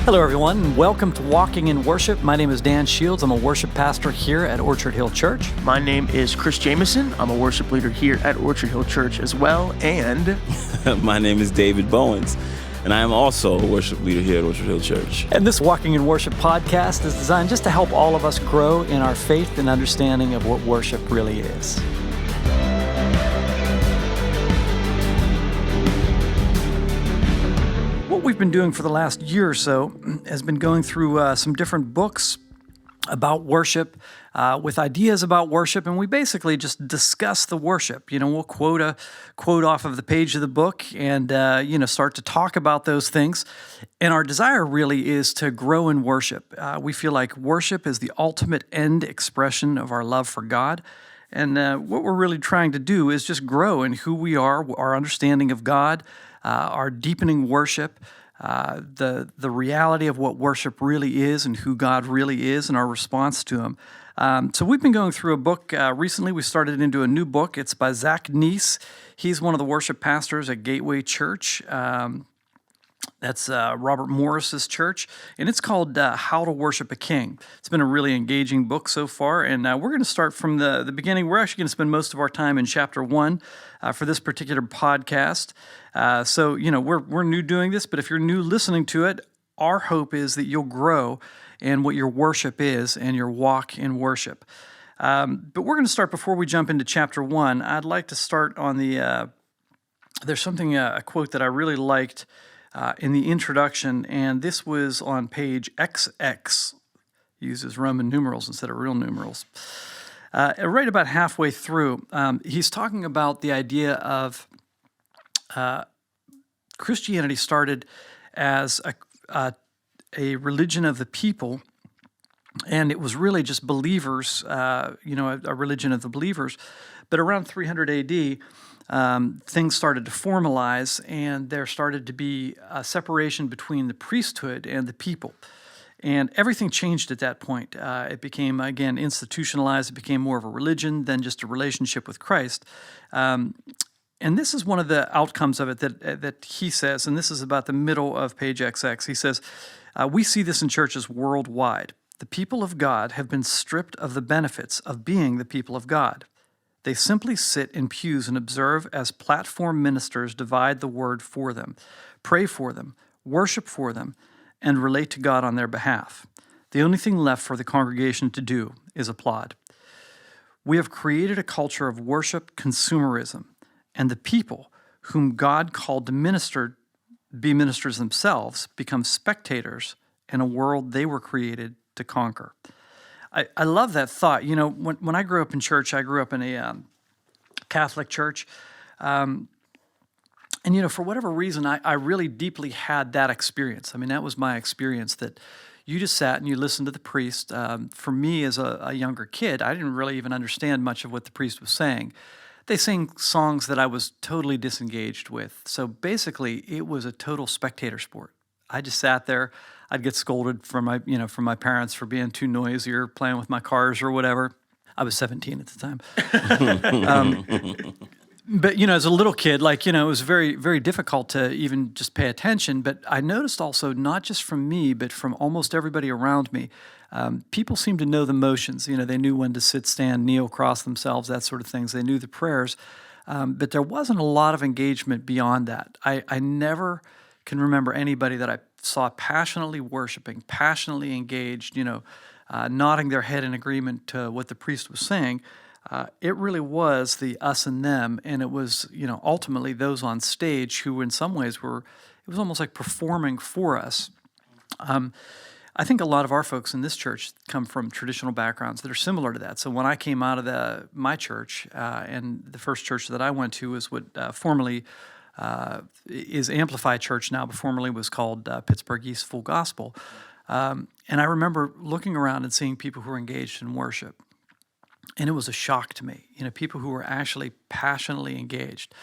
Hello, everyone, and welcome to Walking in Worship. My name is Dan Shields. I'm a worship pastor here at Orchard Hill Church. My name is Chris Jameson. I'm a worship leader here at Orchard Hill Church as well, and... My name is David Bowens, and I am also a worship leader here at Orchard Hill Church. And this Walking in Worship podcast is designed just to help all of us grow in our faith and understanding of what worship really is. What we've been doing for the last year or so has been going through some different books about worship, with ideas about worship, and we basically just discuss the worship. We'll quote a quote off of the page of the book and, start to talk about those things. And our desire really is to grow in worship. We feel like worship is the ultimate end expression of our love for God. And what we're really trying to do is just grow in who we are, our understanding of God, our deepening worship, the reality of what worship really is and who God really is and our response to Him. So we've been going through a book recently. We started into a new book. It's by Zach Neese. He's one of the worship pastors at Gateway Church. That's Robert Morris's church, and it's called How to Worship a King. It's been a really engaging book so far, and we're going to start from the beginning. We're actually going to spend most of our time in chapter 1 for this particular podcast. So, we're new doing this, but if you're new listening to it, our hope is that you'll grow in what your worship is and your walk in worship. But we're going to start, before we jump into chapter 1, I'd like to start on there's something, a quote that I really liked in the introduction, and this was on page XX. Uses Roman numerals instead of real numerals. Right about halfway through, he's talking about the idea of Christianity started as a religion of the people, and it was really just believers, a religion of the believers. But around 300 AD, things started to formalize, and there started to be a separation between the priesthood and the people. And everything changed at that point. It became, again, institutionalized. It became more of a religion than just a relationship with Christ. And this is one of the outcomes of it that he says, and this is about the middle of page XX. He says, we see this in churches worldwide. The people of God have been stripped of the benefits of being the people of God. They simply sit in pews and observe as platform ministers divide the word for them, pray for them, worship for them, and relate to God on their behalf. The only thing left for the congregation to do is applaud. We have created a culture of worship consumerism, and the people whom God called to be ministers themselves become spectators in a world they were created to conquer. I love that thought. When I grew up in church, I grew up in a Catholic church. And, for whatever reason, I really deeply had that experience. I mean, that was my experience, that you just sat and you listened to the priest. For me, as a younger kid, I didn't really even understand much of what the priest was saying. They sang songs that I was totally disengaged with. So basically, it was a total spectator sport. I just sat there. I'd get scolded from my parents for being too noisy or playing with my cars or whatever. I was 17 at the time. But, as a little kid, it was very, very difficult to even just pay attention. But I noticed also, not just from me, but from almost everybody around me, people seemed to know the motions. They knew when to sit, stand, kneel, cross themselves, that sort of things. They knew the prayers. But there wasn't a lot of engagement beyond that. I never can remember anybody that I saw passionately worshiping, passionately engaged, nodding their head in agreement to what the priest was saying. It really was the us and them, and it was, ultimately those on stage who in some ways it was almost like performing for us. I think a lot of our folks in this church come from traditional backgrounds that are similar to that. So when I came out of my church, and the first church that I went to was what formerly is Amplify Church now, but formerly was called Pittsburgh East Full Gospel. And I remember looking around and seeing people who were engaged in worship. And it was a shock to me, people who were actually passionately engaged.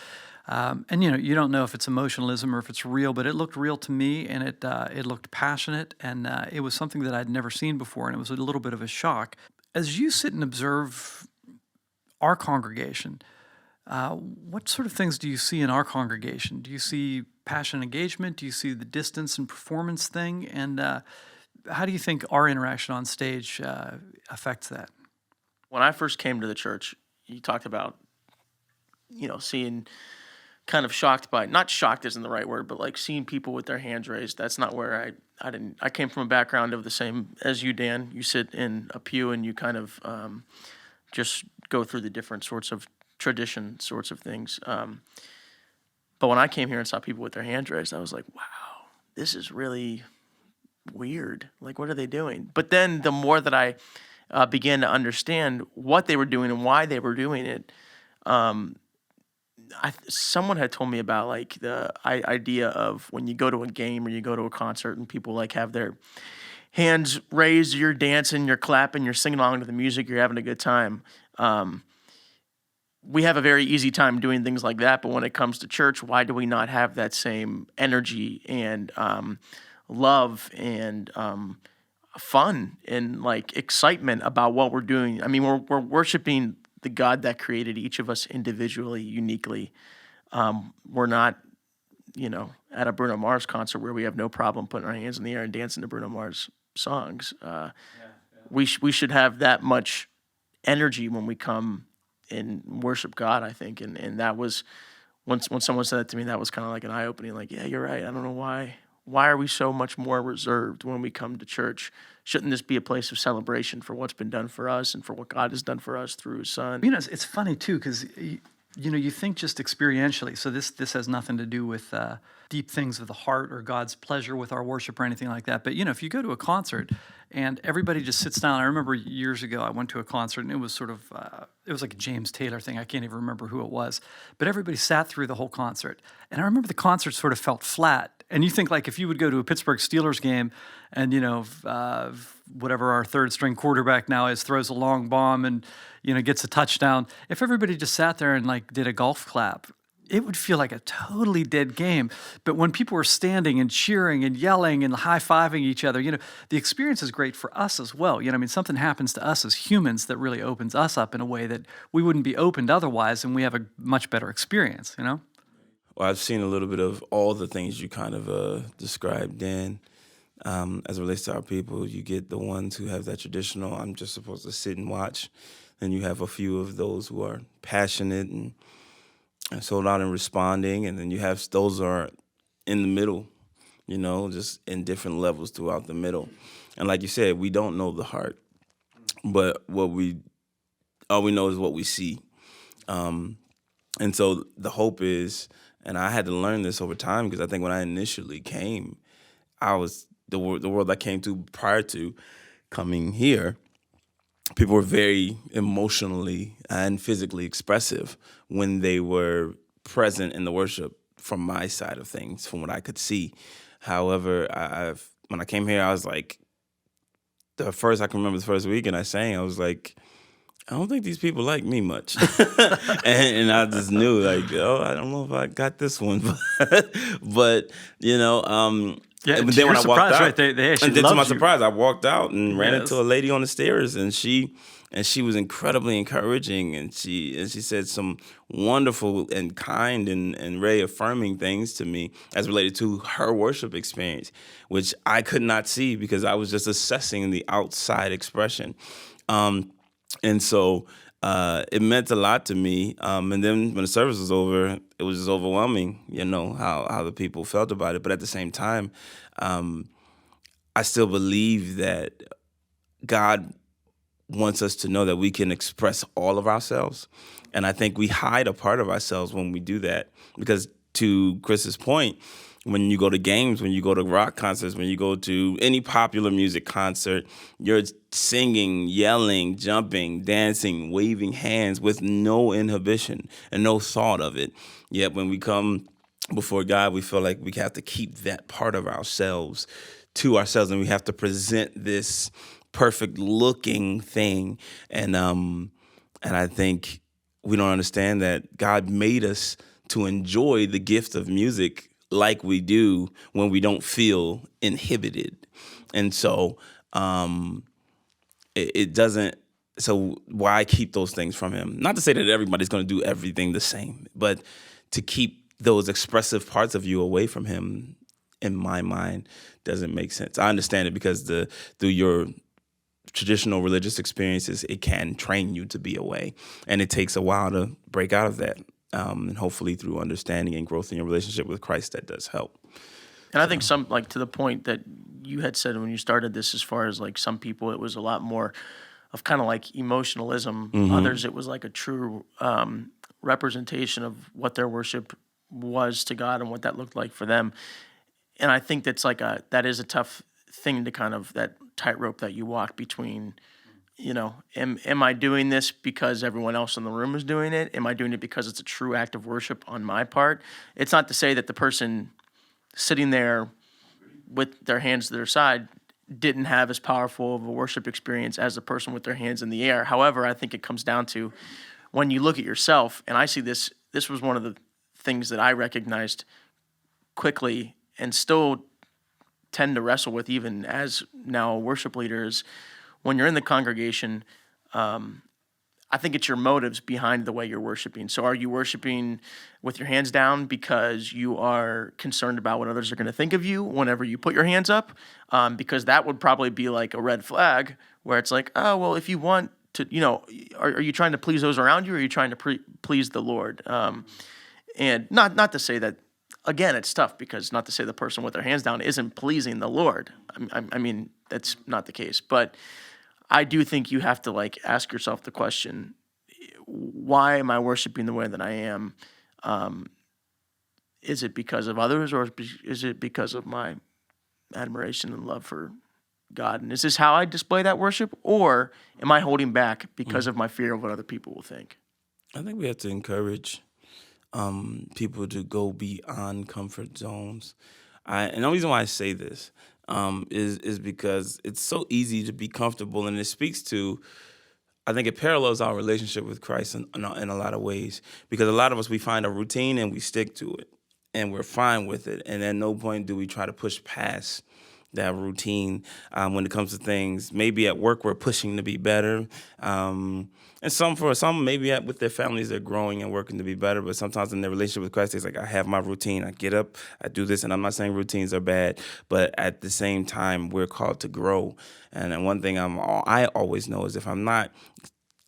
And you don't know if it's emotionalism or if it's real, but it looked real to me, and it looked passionate, and it was something that I'd never seen before, and it was a little bit of a shock. As you sit and observe our congregation, What sort of things do you see in our congregation? Do you see passion engagement? Do you see the distance and performance thing? And how do you think our interaction on stage affects that? When I first came to the church, you talked about, seeing kind of shocked by, not shocked isn't the right word, but like seeing people with their hands raised. That's not where I came from a background of the same as you, Dan. You sit in a pew and you kind of just go through the different sorts of tradition sorts of things. But when I came here and saw people with their hands raised, I was like, wow, this is really weird. Like, what are they doing? But then the more that I began to understand what they were doing and why they were doing it, someone had told me about like the idea of when you go to a game or you go to a concert and people like have their hands raised, you're dancing, you're clapping, you're singing along to the music, you're having a good time. We have a very easy time doing things like that, but when it comes to church, why do we not have that same energy and love and fun and like excitement about what we're doing? I mean, we're worshiping the God that created each of us individually, uniquely. We're not, at a Bruno Mars concert where we have no problem putting our hands in the air and dancing to Bruno Mars songs. We should have that much energy when we come and worship God, I think. And that was, when someone said that to me, that was kind of like an eye-opening, like, yeah, you're right. I don't know why. Why are we so much more reserved when we come to church? Shouldn't this be a place of celebration for what's been done for us and for what God has done for us through His Son? It's funny too, because you think just experientially. So this has nothing to do with deep things of the heart or God's pleasure with our worship or anything like that. But if you go to a concert and everybody just sits down. I remember years ago I went to a concert and it was sort of it was like a James Taylor thing. I can't even remember who it was, but everybody sat through the whole concert. And I remember the concert sort of felt flat. And you think like if you would go to a Pittsburgh Steelers game and, whatever our third string quarterback now is throws a long bomb and, gets a touchdown. If everybody just sat there and like did a golf clap, it would feel like a totally dead game. But when people were standing and cheering and yelling and high-fiving each other, the experience is great for us as well. Something happens to us as humans that really opens us up in a way that we wouldn't be opened otherwise, and we have a much better experience, Well, I've seen a little bit of all the things you kind of described, Dan. As it relates to our people, you get the ones who have that traditional, I'm just supposed to sit and watch. Then you have a few of those who are passionate and sold out and responding. And then you have those who are in the middle, just in different levels throughout the middle. And like you said, we don't know the heart, but all we know is what we see. And so the hope is, and I had to learn this over time because I think when I initially came, I was the world I came to prior to coming here. People were very emotionally and physically expressive when they were present in the worship from my side of things, from what I could see. However, when I came here, I was like, I can remember the first weekend I sang, I was like, I don't think these people like me much. and I just knew, like, I don't know if I got this one. But Yeah, and then when I walked out, right? They actually and then to my loved you. surprise, I walked out and ran Yes. into a lady on the stairs, and she was incredibly encouraging, and she said some wonderful and kind and very affirming things to me as related to her worship experience, which I could not see because I was just assessing the outside expression, and so it meant a lot to me. And then when the service was over, it was just overwhelming, how the people felt about it. But at the same time, I still believe that God wants us to know that we can express all of ourselves. And I think we hide a part of ourselves when we do that. Because to Chris's point, when you go to games, when you go to rock concerts, when you go to any popular music concert, you're singing, yelling, jumping, dancing, waving hands with no inhibition and no thought of it. Yet when we come before God, we feel like we have to keep that part of ourselves to ourselves, and we have to present this perfect looking thing. And I think we don't understand that God made us to enjoy the gift of music like we do when we don't feel inhibited. And so it doesn't So why keep those things from him? Not to say that everybody's going to do everything the same, but to keep those expressive parts of you away from him, in my mind, doesn't make sense. I understand it because through your traditional religious experiences, it can train you to be away, and it takes a while to break out of that. And hopefully, through understanding and growth in your relationship with Christ, that does help. And I think some, like, to the point that you had said when you started this, as far as like some people, it was a lot more of kind of like emotionalism. Others, it was like a true representation of what their worship was to God and what that looked like for them. And I think that is a tough thing to kind of, that tightrope that you walk between, am I doing this because everyone else in the room is doing it? Am I doing it because it's a true act of worship on my part? It's not to say that the person sitting there with their hands to their side didn't have as powerful of a worship experience as the person with their hands in the air. However, I think it comes down to when you look at yourself, and I see this was one of the things that I recognized quickly and still tend to wrestle with even as now a worship leader, is when you're in the congregation, I think it's your motives behind the way you're worshiping. So are you worshiping with your hands down because you are concerned about what others are going to think of you whenever you put your hands up? Because that would probably be like a red flag where it's like, oh, well, if you want to, are you trying to please those around you, or are you trying to please the Lord? And not to say that, again, it's tough, because not to say the person with their hands down isn't pleasing the Lord. I mean, that's not the case. But I do think you have to like ask yourself the question, why am I worshiping the way that I am? Is it because of others, or is it because of my admiration and love for God? And is this how I display that worship? Or am I holding back because of my fear of what other people will think? I think we have to encourage people to go beyond comfort zones. And the reason why I say this is because it's so easy to be comfortable, and it speaks to, I think it parallels our relationship with Christ in a lot of ways, because a lot of us, we find a routine and we stick to it and we're fine with it. And at no point do we try to push past that routine when it comes to things. Maybe at work we're pushing to be better. And for some, maybe with their families, they're growing and working to be better. But sometimes in their relationship with Christ, it's like, I have my routine. I get up, I do this. And I'm not saying routines are bad, but at the same time, we're called to grow. And one thing I always know is, if I'm not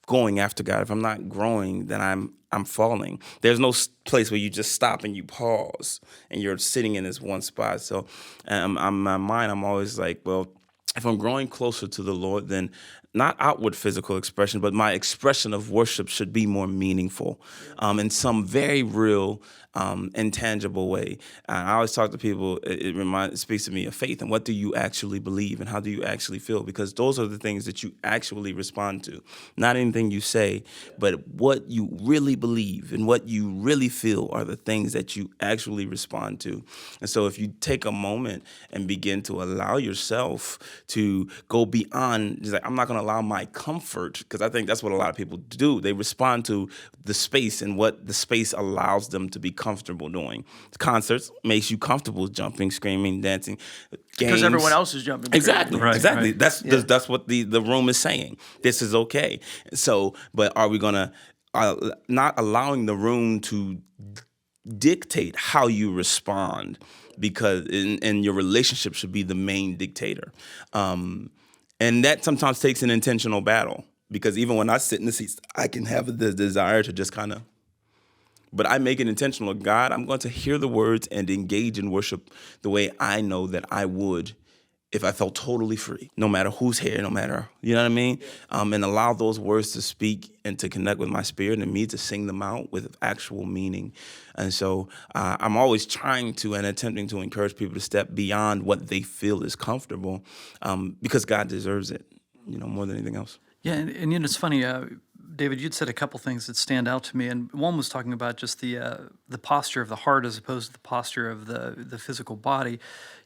going after God, if I'm not growing, then I'm falling. There's no place where you just stop and you pause and you're sitting in this one spot. So in my mind, I'm always like, well, if I'm growing closer to the Lord, then not outward physical expression, but my expression of worship should be more meaningful in some very real, intangible way. I always talk to people, it speaks to me of faith, and what do you actually believe, and how do you actually feel? Because those are the things that you actually respond to. Not anything you say, but what you really believe and what you really feel are the things that you actually respond to. And so if you take a moment and begin to allow yourself to go beyond, just like, I'm not going to allow my comfort, because I think that's what a lot of people do. They respond to the space and what the space allows them to be comfortable doing. Concerts makes you comfortable jumping, screaming, dancing. Games, because everyone else is jumping. Exactly, Right, exactly. right. That's what the room is saying. This is okay. So, but are we gonna not allowing the room to dictate how you respond, because and your relationship should be the main dictator. And that sometimes takes an intentional battle, because even when I sit in the seats, I can have the desire to just kind of, but I make it intentional. God, I'm going to hear the words and engage in worship the way I know that I would if I felt totally free, no matter who's here, no matter, you know what I mean? And allow those words to speak and to connect with my spirit, and me to sing them out with actual meaning. And so I'm always trying to and attempting to encourage people to step beyond what they feel is comfortable, because God deserves it, more than anything else. Yeah, and it's funny, David, you'd said a couple things that stand out to me, and one was talking about just the posture of the heart as opposed to the posture of the physical body.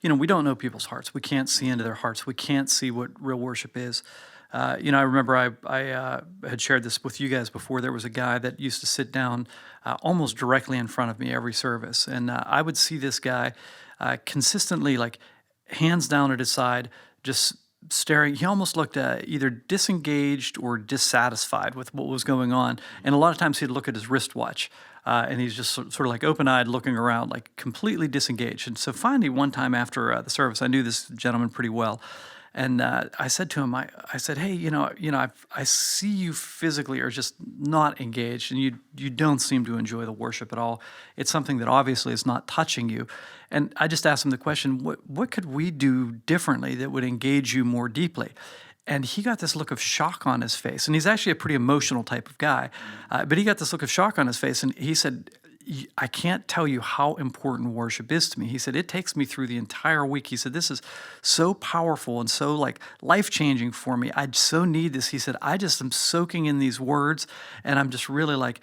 We don't know people's hearts. We can't see into their hearts. We can't see what real worship is. I remember I had shared this with you guys before. There was a guy that used to sit down almost directly in front of me every service, and I would see this guy consistently, like, hands down at his side, just staring. He almost looked either disengaged or dissatisfied with what was going on. And a lot of times he'd look at his wristwatch, and he's just sort of like open-eyed looking around, like completely disengaged. And so finally, one time after the service, I knew this gentleman pretty well. And I said to him, I said, hey, I see you physically are just not engaged, and you don't seem to enjoy the worship at all. It's something that obviously is not touching you. And I just asked him the question, what could we do differently that would engage you more deeply? And he got this look of shock on his face. And he's actually a pretty emotional type of guy. But he got this look of shock on his face, and he said, I can't tell you how important worship is to me. He said, it takes me through the entire week. He said, this is so powerful and so like life-changing for me. I so need this. He said, I just am soaking in these words, and I'm just really like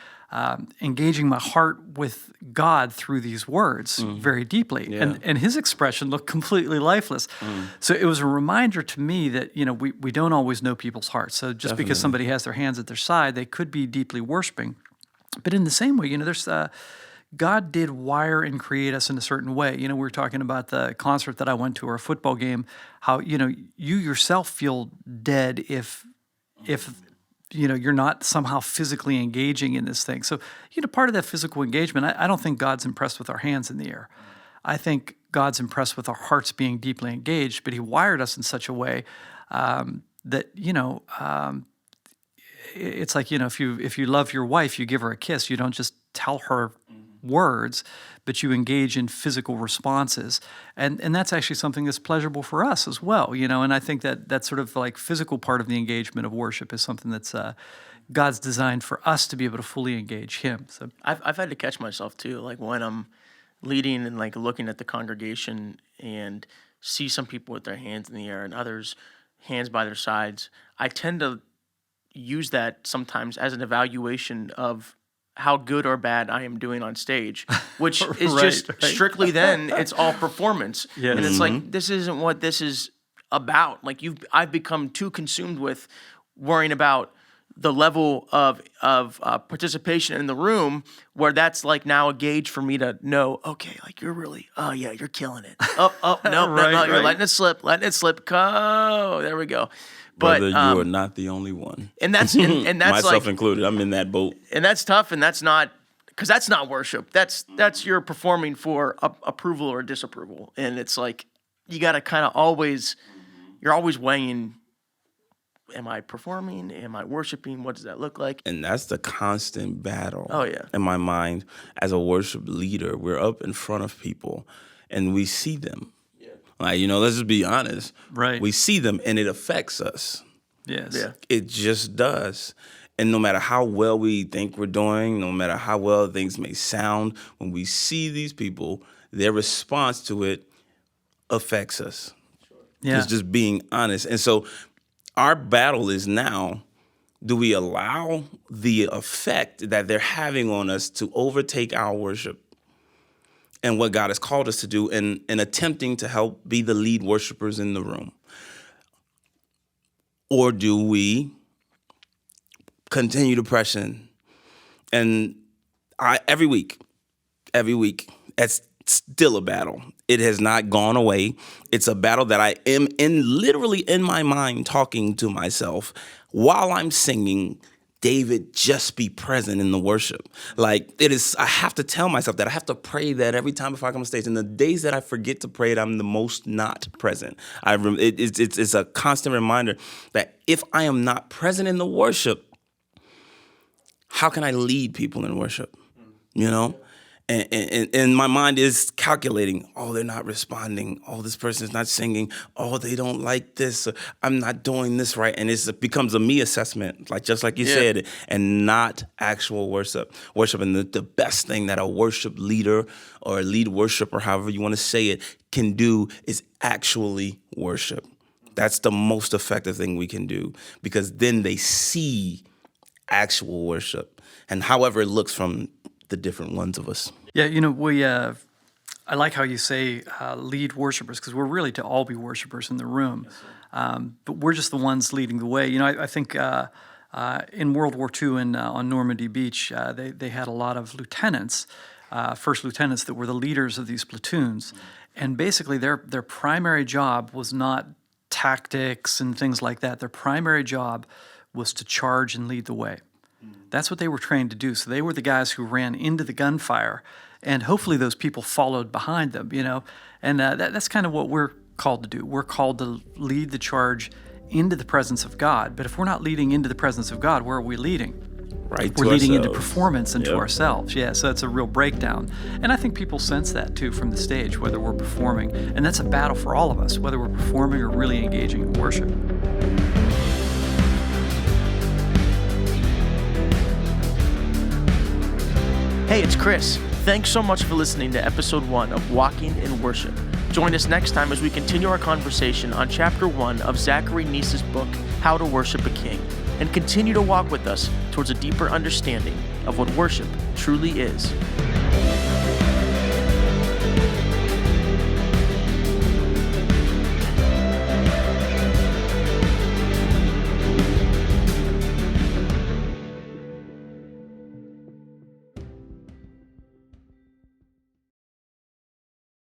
engaging my heart with God through these words very deeply. Yeah. And his expression looked completely lifeless. So it was a reminder to me that, we don't always know people's hearts. So just because somebody has their hands at their side, they could be deeply worshiping. But in the same way, there's God did wire and create us in a certain way. We were talking about the concert that I went to or a football game, how, you yourself feel dead if you're not somehow physically engaging in this thing. So, part of that physical engagement, I don't think God's impressed with our hands in the air. I think God's impressed with our hearts being deeply engaged, but he wired us in such a way that, it's like, if you love your wife, you give her a kiss. You don't just tell her words, but you engage in physical responses. And that's actually something that's pleasurable for us as well, and I think that sort of like physical part of the engagement of worship is something that's God's designed for us to be able to fully engage him. So I've had to catch myself too, like when I'm leading and like looking at the congregation and see some people with their hands in the air and others hands by their sides, I tend to use that sometimes as an evaluation of how good or bad I am doing on stage, which is just strictly then it's all performance. Yes. And it's like, this isn't what this is about. Like I've become too consumed with worrying about the level of participation in the room, where that's like now a gauge for me to know, okay, like you're really, oh yeah, you're killing it. No, you're letting it slip. Oh, there we go. But Brother, you are not the only one. And that's and that's myself like, included. I'm in that boat. And that's tough, and that's not, because that's not worship. That's you're performing for approval or disapproval, and it's like you got to kind of you're always weighing. Am I performing? Am I worshiping? What does that look like? And that's the constant battle. Oh, yeah. In my mind, as a worship leader, we're up in front of people, and we see them. Like, let's just be honest. Right. We see them, and it affects us. yes. Yeah. It just does. And no matter how well we think we're doing, no matter how well things may sound, when we see these people, their response to it affects us. Yeah. It's just being honest. And so our battle is now, do we allow the effect that they're having on us to overtake our worship and what God has called us to do in attempting to help be the lead worshipers in the room? Or do we continue to press in? And every week, it's still a battle. It has not gone away. It's a battle that I am literally in my mind talking to myself while I'm singing, David, just be present in the worship. Like it is, I have to tell myself that. I have to pray that every time before I come on stage. And the days that I forget to pray it, I'm the most not present. It's a constant reminder that if I am not present in the worship, how can I lead people in worship? And my mind is calculating, oh, they're not responding. Oh, this person is not singing. Oh, they don't like this. I'm not doing this right. And it becomes a me assessment, just like you said, and not actual worship. And the best thing that a worship leader or a lead worshiper, however you want to say it, can do is actually worship. That's the most effective thing we can do, because then they see actual worship, and however it looks from the different ones of us. Yeah, I like how you say lead worshipers, because we're really to all be worshipers in the room. But we're just the ones leading the way. I think in World War II on Normandy Beach, they had a lot of lieutenants, first lieutenants that were the leaders of these platoons. And basically their primary job was not tactics and things like that. Their primary job was to charge and lead the way. That's what they were trained to do. So they were the guys who ran into the gunfire, and hopefully those people followed behind them, And that's kind of what we're called to do. We're called to lead the charge into the presence of God. But if we're not leading into the presence of God, where are we leading? Right. We're to leading into ourselves. performance and to Yep. ourselves. Yeah, so that's a real breakdown. And I think people sense that too from the stage, whether we're performing. And that's a battle for all of us, whether we're performing or really engaging in worship. Hey, it's Chris. Thanks so much for listening to episode 1 of Walking in Worship. Join us next time as we continue our conversation on chapter 1 of Zachary Neese's book, How to Worship a King, and continue to walk with us towards a deeper understanding of what worship truly is.